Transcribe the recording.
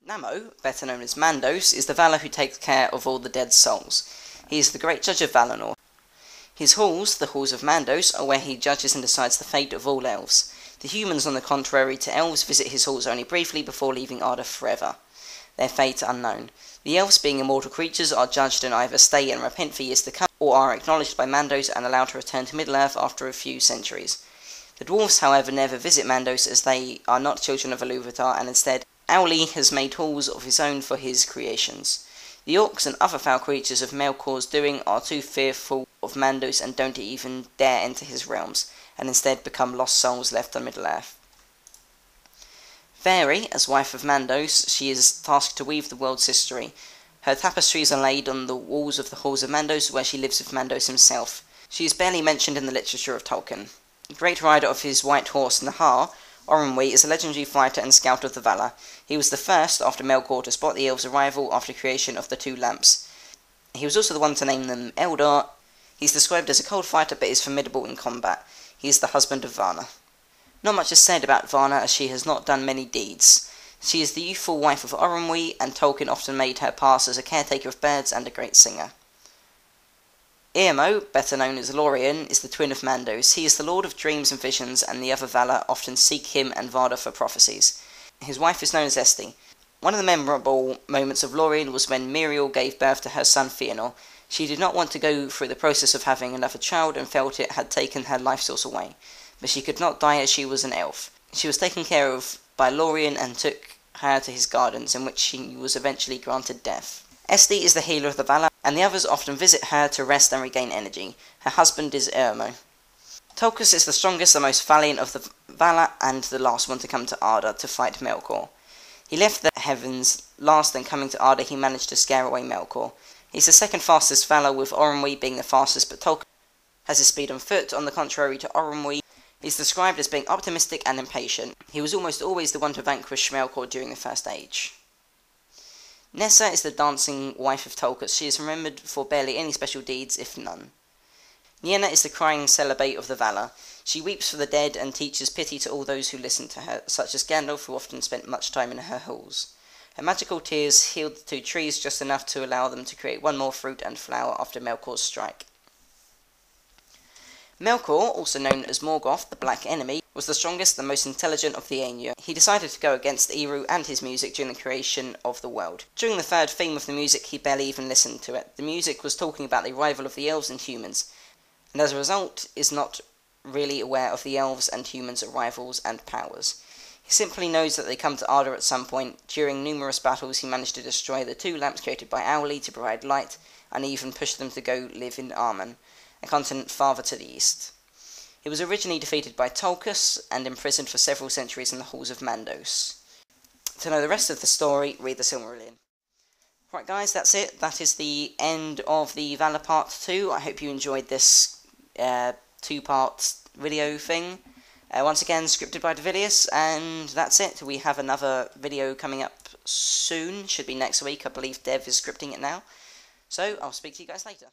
Namo, better known as Mandos, is the Valar who takes care of all the dead souls. He is the great judge of Valinor. His halls, the halls of Mandos, are where he judges and decides the fate of all elves. The humans, on the contrary to elves, visit his halls only briefly before leaving Arda forever. Their fate unknown. The elves, being immortal creatures, are judged and either stay and repent for years to come, or are acknowledged by Mandos and allowed to return to Middle-earth after a few centuries. The dwarves, however, never visit Mandos, as they are not children of Iluvatar, and instead Auli has made halls of his own for his creations. The orcs and other foul creatures of Melkor's doing are too fearful of Mandos and don't even dare enter his realms, and instead become lost souls left on Middle-earth. Fairy, as wife of Mandos, she is tasked to weave the world's history. Her tapestries are laid on the walls of the halls of Mandos, where she lives with Mandos himself. She is barely mentioned in the literature of Tolkien. The great rider of his white horse Nahar, Orunwy, is a legendary fighter and scout of the Valar. He was the first, after Melkor, to spot the elves' arrival after creation of the two lamps. He was also the one to name them Eldar. He is described as a cold fighter, but is formidable in combat. He is the husband of Varna. Not much is said about Varna, as she has not done many deeds. She is the youthful wife of Orunwy, and Tolkien often made her pass as a caretaker of birds and a great singer. Eamo, better known as Lorien, is the twin of Mandos. He is the lord of dreams and visions, and the other Valar often seek him and Varda for prophecies. His wife is known as Esti. One of the memorable moments of Lorien was when Miriel gave birth to her son Fëanor. She did not want to go through the process of having another child and felt it had taken her life source away, but she could not die as she was an elf. She was taken care of by Lorien and took her to his gardens, in which she was eventually granted death. Esti is the healer of the Valar, and the others often visit her to rest and regain energy. Her husband is Eamo. Tulkas is the strongest, the most valiant of the Valar, and the last one to come to Arda to fight Melkor. He left the heavens last, and coming to Arda he managed to scare away Melkor. He's the second fastest Valar, with Orunwy being the fastest, but Tulkas has his speed on foot. On the contrary to Orunwy, he's described as being optimistic and impatient. He was almost always the one to vanquish Melkor during the First Age. Nessa is the dancing wife of Tulkas. She is remembered for barely any special deeds, if none. Nienna is the crying celibate of the Valar. She weeps for the dead and teaches pity to all those who listen to her, such as Gandalf, who often spent much time in her halls. Her magical tears healed the two trees just enough to allow them to create one more fruit and flower after Melkor's strike. Melkor, also known as Morgoth, the Black Enemy, was the strongest and most intelligent of the Ainur. He decided to go against Eru and his music during the creation of the world. During the third theme of the music, he barely even listened to it. The music was talking about the arrival of the elves and humans, and as a result is not really aware of the elves and humans' arrivals and powers. He simply knows that they come to Arda at some point. During numerous battles, he managed to destroy the two lamps created by Auli to provide light, and even pushed them to go live in Armen, a continent farther to the east. He was originally defeated by Tulkas and imprisoned for several centuries in the halls of Mandos. To know the rest of the story, read the Silmarillion. Right guys, that's it. That is the end of the Valar Part 2. I hope you enjoyed this two-part video thing. Once again, scripted by Devilius, and that's it. We have another video coming up soon. Should be next week. I believe Dev is scripting it now. So, I'll speak to you guys later.